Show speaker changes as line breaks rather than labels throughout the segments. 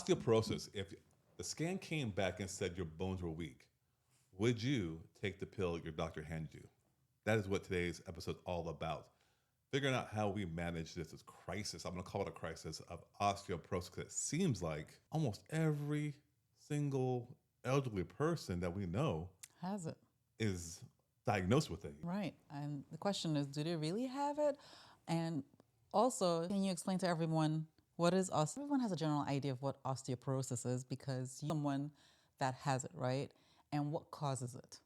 Osteoporosis, if the scan came back and said your bones were weak, would you take the pill your doctor handed you? That is what today's episode is all about. Figuring out how we manage this crisis, I'm going to call it a crisis, of osteoporosis. It seems like almost every single elderly person that we know
Has it?
is diagnosed with it.
Right. And the question is, do they really have it? And also, can you explain to everyone what is Everyone has a general idea of what osteoporosis is because you're someone that has it, right? And what causes it?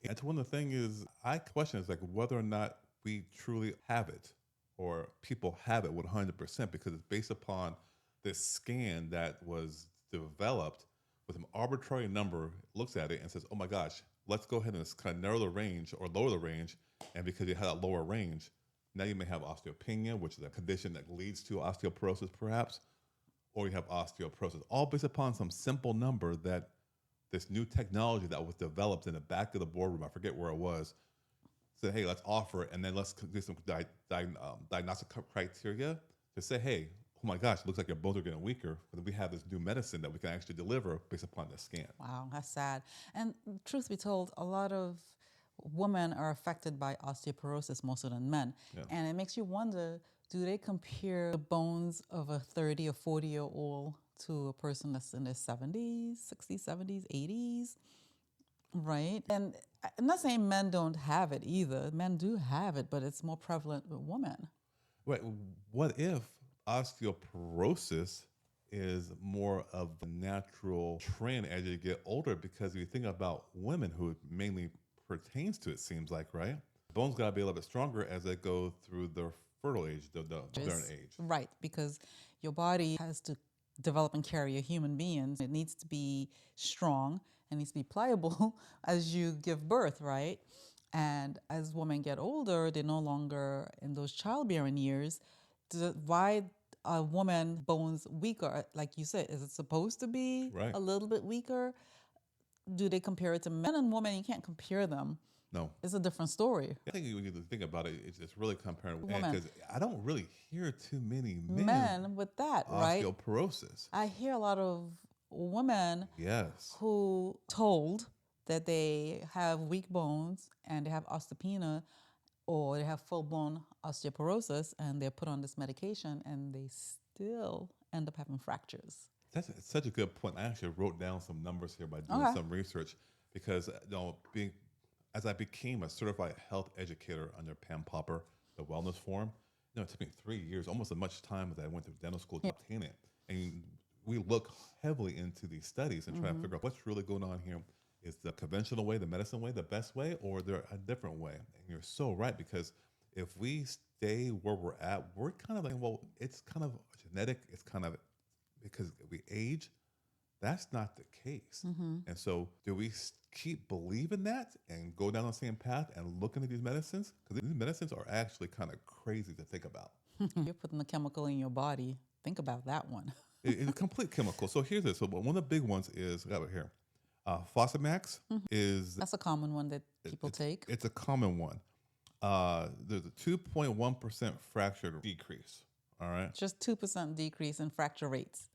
And one of the things is, I question is like whether or not we truly have it or people have it 100% because it's based upon this scan that was developed with an arbitrary number, looks at it and says, oh my gosh, let's go ahead and kind of narrow the range or lower the range. And because you had a lower range, now you may have osteopenia, which is a condition that leads to osteoporosis perhaps, or you have osteoporosis, all based upon some simple number that this new technology that was developed in the back of the boardroom, I forget where it was, said, hey, let's offer it, and then let's do some diagnostic criteria to say, hey, oh my gosh, it looks like your bones are getting weaker, but we have this new medicine that we can actually deliver based upon the scan.
Wow, that's sad. And truth be told, a lot of women are affected by osteoporosis more so than men.
Yeah.
And it makes you wonder, do they compare the bones of a 30 or 40-year-old to a person that's in their 70s, 60s, 70s, 80s? Right. And I'm not saying men don't have it either. Men do have it, but it's more prevalent with women.
Right. What if osteoporosis is more of a natural trend as you get older? Because if you think about women, who it mainly pertains to, it seems like, right? Bones got to be a little bit stronger as they go through their fertile age, the modern age.
Right, because your body has to develop and carry a human being. It needs to be strong and needs to be pliable as you give birth, right? And as women get older, they're no longer in those childbearing years. Why are woman bones weaker? Like you said, is it supposed to be
Right.
a little bit weaker? Do they compare it to men and women? You can't compare them.
No.
It's a different story.
I think when you think about it, it's just really comparing.
Women.
Because I don't really hear too many
Men with that, right?
osteoporosis.
I hear a lot of women
Yes.
who told that they have weak bones and they have osteopenia or they have full-blown osteoporosis and they're put on this medication and they still end up having fractures.
That's such a good point. I actually wrote down some numbers here by doing some research because as I became a certified health educator under Pam Popper, the Wellness Forum, it took me 3 years, almost as much time as I went to dental school to obtain it. And we look heavily into these studies and try to figure out what's really going on here. Is the conventional way, the medicine way, the best way, or is there a different way? And you're so right, because if we stay where we're at, we're kind of like, well, it's kind of genetic. It's kind of because we age. That's not the case. And so do we keep believing that and go down the same path and look into these medicines? Because these medicines are actually kind of crazy to think about.
You're putting the chemical in your body. Think about that one.
It's a complete chemical. So here's this. So one of the big ones is, I got it here. Fosamax is...
That's a common one that people take.
It's a common one. There's a 2.1% fracture decrease. All right.
Just 2% decrease in fracture rates.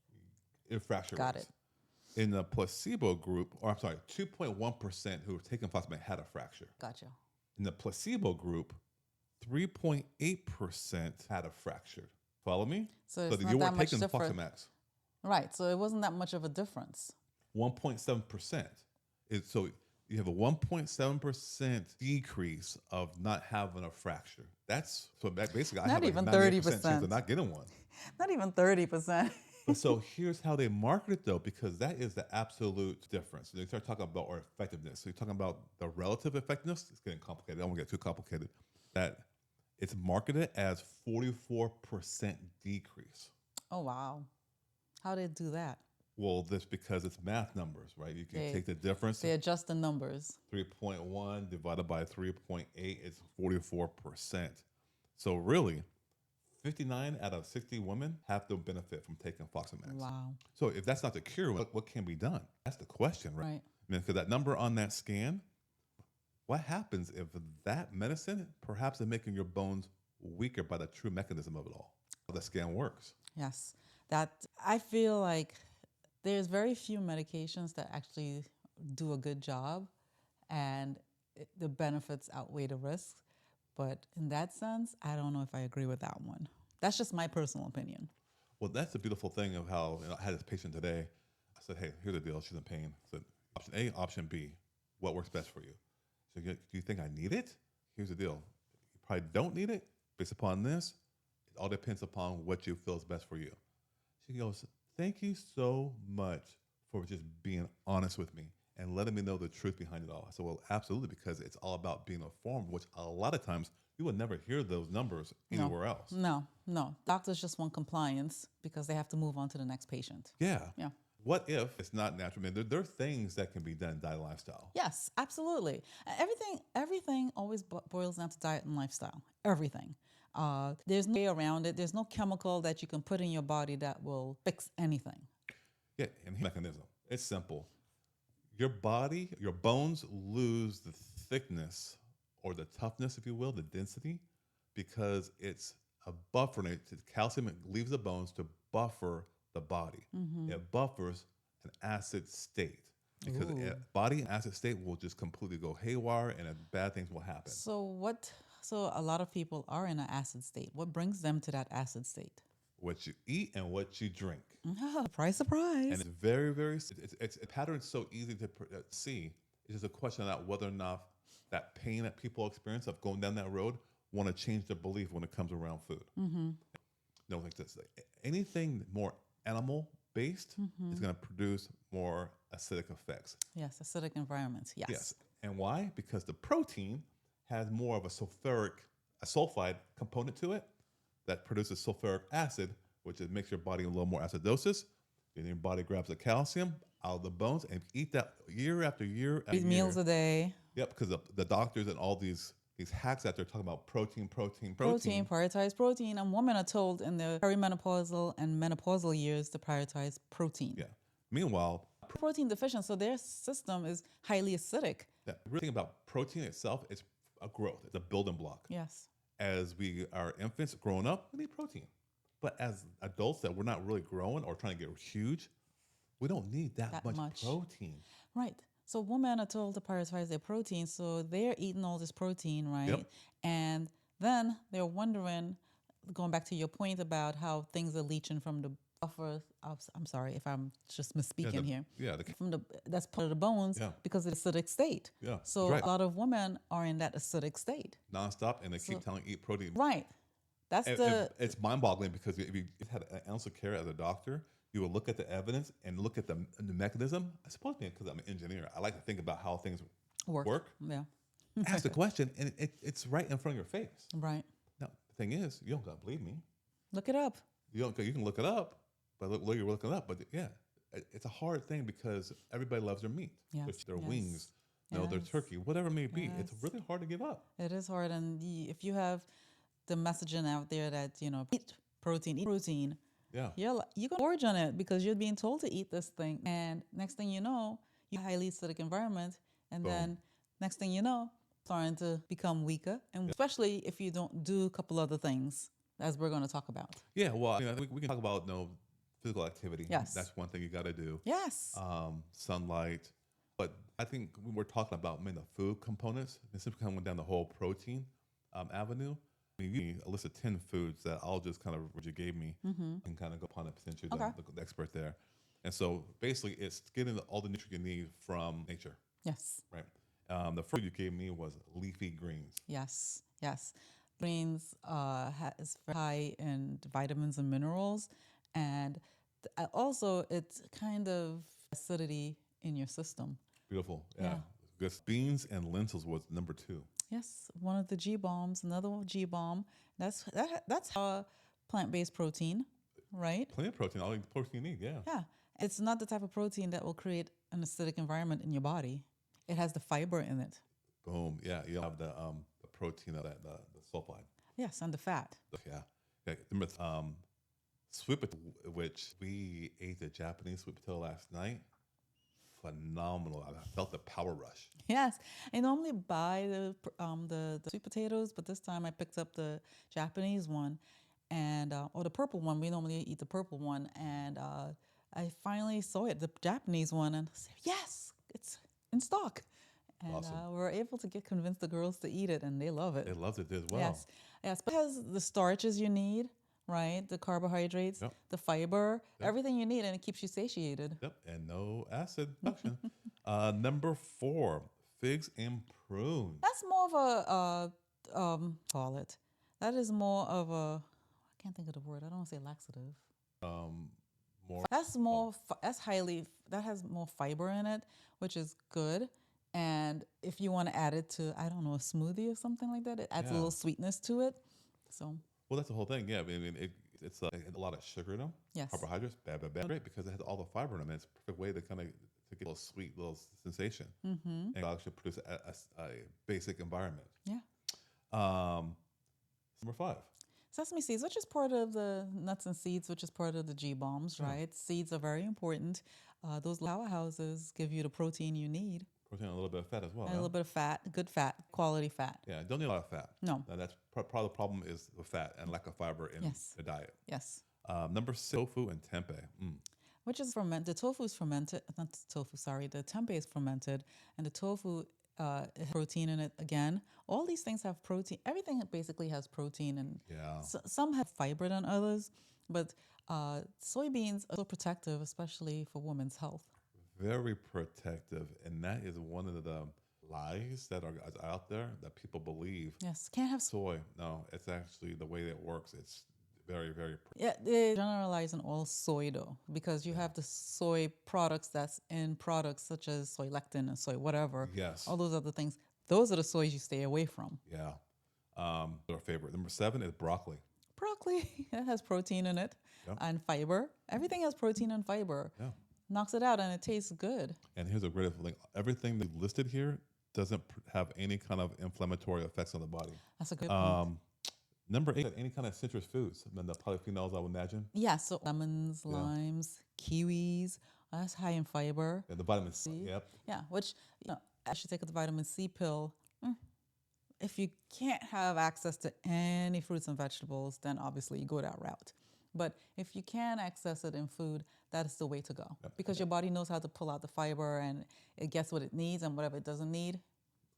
In fracture
Got
rates.
it.
In the placebo group, or I'm sorry, 2.1% who were taking Fosamax had a fracture.
Gotcha.
In the placebo group, 3.8% had a fracture. Follow me?
So it's not
you
that
weren't
much
taking
different.
Fosamax.
Right. So it wasn't that much of a difference.
1.7%. So you have a 1.7% decrease of not having a fracture. That's so basically I
Not
have like
even
98%
30%.
chance of not getting one.
Not even 30%.
But so here's how they market it though, because that is the absolute difference. You start talking about our effectiveness. So you're talking about the relative effectiveness. It's getting complicated. I don't want to get too complicated. That it's marketed as 44% decrease.
Oh, wow. How did they do that?
Well, that's because it's math numbers, right? You can take the difference.
They adjust the numbers.
3.1 divided by 3.8 is 44%. So really, 59 out of 60 women have to benefit from taking Fosamax.
Wow.
So if that's not the cure, what can be done? That's the question, right?
Right.
I mean, because that number on that scan, what happens if that medicine perhaps is making your bones weaker by the true mechanism of it all? How the scan works.
Yes. That I feel like There's very few medications that actually do a good job, and the benefits outweigh the risks. But in that sense, I don't know if I agree with that one. That's just my personal opinion.
Well, that's the beautiful thing of how I had this patient today. I said, hey, here's the deal. She's in pain. I said, option A, option B. What works best for you? So do you think I need it? Here's the deal. You probably don't need it based upon this. It all depends upon what you feel is best for you. She goes, thank you so much for just being honest with me and letting me know the truth behind it all. I said, well, absolutely, because it's all about being informed, which a lot of times you would never hear those numbers anywhere else.
No. Doctors just want compliance because they have to move on to the next patient.
Yeah.
Yeah.
What if it's not natural? I mean, there are things that can be done diet and lifestyle.
Yes, absolutely. Everything always boils down to diet and lifestyle. Everything. There's no way around it. There's no chemical that you can put in your body that will fix anything.
Yeah, and mechanism. It's simple. Your body, your bones lose the thickness or the toughness, if you will, the density, because it's a buffer. Calcium leaves the bones to buffer the body. It buffers an acid state because body and acid state will just completely go haywire and bad things will happen.
So a lot of people are in an acid state. What brings them to that acid state?
What you eat and what you drink.
Surprise.
And it's very, very, it's a pattern so easy to see. It's just a question of whether or not that pain that people experience of going down that road want to change their belief when it comes around food. No, like this. Anything more animal based is going to produce more acidic effects.
Yes, acidic environments. Yes.
And why? Because the protein has more of a sulfide component to it that produces sulfuric acid, which makes your body a little more acidosis. Then your body grabs the calcium out of the bones and eat that year after year.
3 meals a day.
Yep, because the doctors and all these hacks that they're talking about protein.
Prioritize protein. And women are told in their perimenopausal and menopausal years to prioritize protein.
Yeah. Meanwhile,
protein deficient, so their system is highly acidic.
The real thing about protein itself is a growth. It's a building block.
Yes.
As we are infants growing up, we need protein. But as adults that we're not really growing or trying to get huge, we don't need that much protein.
Right. So women are told to prioritize their protein, so they're eating all this protein, right?
Yep.
And then they're wondering, going back to your point about how things are leaching from the buffer. I'm sorry if I'm just misspeaking here.
Yeah.
That's part of the bones because of the acidic state.
Yeah.
So a lot of women are in that acidic state.
Nonstop, and they keep telling you eat protein.
Right.
It's mind-boggling because if you had an ounce of care as a doctor, you would look at the evidence and look at the mechanism. I suppose because I'm an engineer, I like to think about how things work.
Yeah.
Ask the question, and it's right in front of your face.
Right.
Now, the thing is, you don't got to believe me.
Look it up.
You can look it up, but look, you're looking it up. But yeah, it's a hard thing because everybody loves their meat, their wings, their turkey, whatever it may be. It's really hard to give up.
It is hard, and if you have the messaging out there that eat protein, you're gonna gorge on it because you're being told to eat this thing, and next thing you know, you have a highly acidic environment, and then next thing you know, starting to become weaker, and especially if you don't do a couple other things, as we're going to talk about.
Yeah, well, we can talk about physical activity.
Yes,
that's one thing you got to do.
Yes,
sunlight, but I think when we're talking about the food components, instead of coming down the whole protein avenue. You a list of 10 foods that I'll just kind of what you gave me and kind of go upon it since you're the expert there. And so basically it's getting all the nutrients you need from nature.
Yes.
Right. The first you gave me was leafy greens.
Yes. Greens is high in vitamins and minerals, and also it's kind of acidity in your system.
Beautiful. Yeah. Good. Beans and lentils was number 2.
Yes, one of the G bombs, another G-bomb. That's plant-based protein, right?
Plant protein, all the protein you need,
Yeah, it's not the type of protein that will create an acidic environment in your body. It has the fiber in it.
Boom, yeah, you have the protein of that, the sulfide.
Yes, and the fat.
Yeah. Sweet potato, which we ate the Japanese sweet potato last night. Phenomenal. I felt the power rush.
Yes, I normally buy the sweet potatoes, but this time I picked up the Japanese one, and or the purple one. We normally eat the purple one, and I finally saw it, the Japanese one, and I said, yes, it's in stock. And
Awesome.
we're able to convince the girls to eat it, and they love it.
They loved it as well.
Yes, yes, but it has the starches you need, right? The carbohydrates,
Yep.
the fiber,
Yep.
everything you need, and it keeps you satiated.
Yep. And no acid production. Number 4, figs and prunes.
That's more of a call it. That is more of a, I can't think of the word. I don't want to say laxative.
More.
That's more. That's highly. That has more fiber in it, which is good. And if you want to add it to, I don't know, a smoothie or something like that, it adds a
Yeah.
little sweetness to it. So
Well, that's the whole thing. Yeah. I mean, it's a lot of sugar in them.
yes,
Carbohydrates, bad. Great, because it has all the fiber in them. It's a perfect way to kind of to get a little sweet little sensation. And actually produce a basic environment.
yeah.
Number 5.
Sesame seeds, which is part of the nuts and seeds, which is part of the G bombs, right? Seeds are very important. Those powerhouses give you the protein you need.
Protein and a little bit of fat as well.
And a little bit of fat, good fat, quality fat.
Yeah, don't need a lot of fat.
No.
Now, that's part of the problem is the fat and lack of fiber in
Yes.
the diet.
Yes.
Number 6, tofu and tempeh.
Which is fermented. The tofu is fermented, not the tofu, sorry. The tempeh is fermented, and the tofu has protein in it again. All these things have protein. Everything basically has protein, and
Yeah.
some have fiber than others. But soybeans are so protective, especially for women's health.
Very protective. And that is one of the lies that are out there that people believe.
Yes, can't have
Soy, no, it's actually the way that it works. It's very, very.
Yeah, they generalize in all soy though, because you have the soy products that's in products such as soy lectin and soy whatever.
Yes.
All those other things. Those are the soys you stay away from.
Yeah. Our favorite. Number 7 is broccoli.
Broccoli, it has protein in it and fiber. Everything has protein and fiber.
Yeah.
Knocks it out and it tastes good.
And here's a great thing. Everything that's listed here doesn't have any kind of inflammatory effects on the body.
That's a good point.
Number 8, any kind of citrus foods. I mean, the polyphenols, I would imagine.
Yeah, so lemons, limes, kiwis, that's high in fiber.
And the vitamin C. Yep.
Yeah, which, I should take the vitamin C pill. If you can't have access to any fruits and vegetables, then obviously you go that route. But if you can access it in food, that is the way to go. Because your body knows how to pull out the fiber and it gets what it needs, and whatever it doesn't need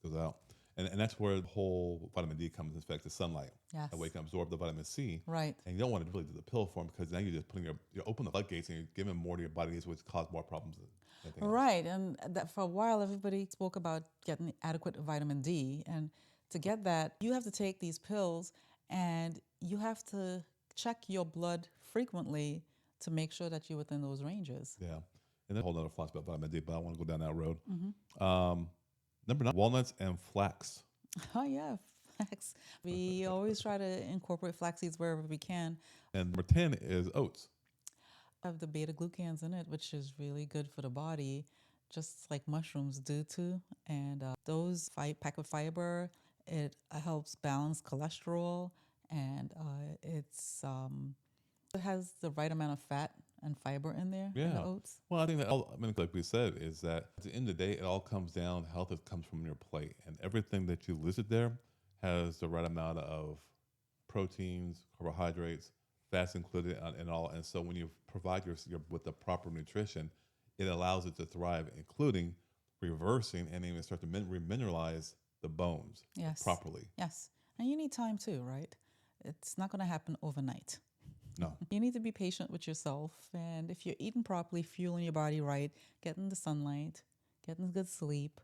goes out. And that's where the whole vitamin D comes into effect, the sunlight.
Yes.
That way you can absorb the vitamin C.
Right.
And you don't want to really do the pill form, because now you're just putting you're open the floodgates and you're giving more to your body, which cause more problems than anything else.
Right. And that for a while, everybody spoke about getting adequate vitamin D. And to get that, you have to take these pills and you have to check your blood frequently to make sure that you're within those ranges.
Yeah. And then a whole other philosophy about vitamin D, but I don't want to go down that road. Number 9, walnuts and flax.
Oh, yeah. Flax. We always try to incorporate flax seeds wherever we can.
And number 10 is oats.
Have the beta glucans in it, which is really good for the body, just like mushrooms do too. And those pack with fiber, it helps balance cholesterol, and it has the right amount of fat and fiber in there in the oats.
Well, I think that like we said, is that at the end of the day, it all comes down. Health comes from your plate, and everything that you listed there has the right amount of proteins, carbohydrates, fats included, and all. And so when you provide your with the proper nutrition, it allows it to thrive, including reversing and even start to remineralize the bones properly.
Yes, and you need time too, right? It's not going to happen overnight.
No.
You need to be patient with yourself, and if you're eating properly, fueling your body right, getting the sunlight, getting good sleep,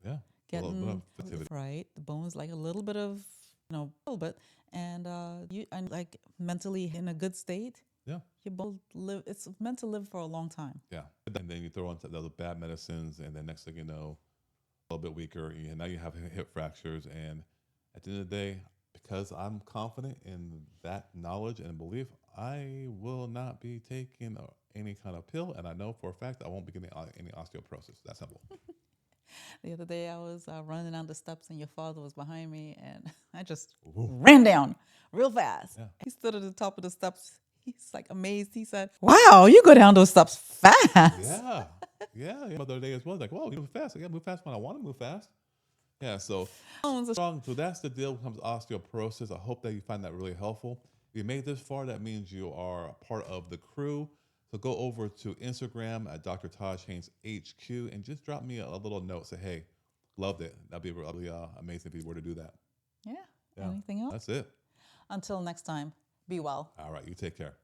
getting right, the bones like a little bit of, a little bit, and you and like mentally in a good state.
Yeah,
your bone live. It's meant to live for a long time.
Yeah, and then you throw on the bad medicines, and then next thing you know, a little bit weaker, and now you have hip fractures. And at the end of the day, because I'm confident in that knowledge and belief, I will not be taking any kind of pill, and I know for a fact I won't be getting any osteoporosis. That's simple.
The other day I was running down the steps and your father was behind me, and I just ran down real fast.
Yeah.
He stood at the top of the steps. He's like amazed. He said, "Wow, you go down those steps fast."
Yeah. The other day as well, like, "Whoa, you move fast." I gotta move fast when I want to move fast. Yeah, so strong. So that's the deal when it comes to osteoporosis. I hope that you find that really helpful. If you made this far, that means you are a part of the crew. So go over to Instagram at Dr. Taj Haynes HQ and just drop me a little note. Say, hey, loved it. That'd be really amazing if you were to do that.
Yeah.
Yeah.
Anything else?
That's it.
Until next time, be well.
All right. You take care.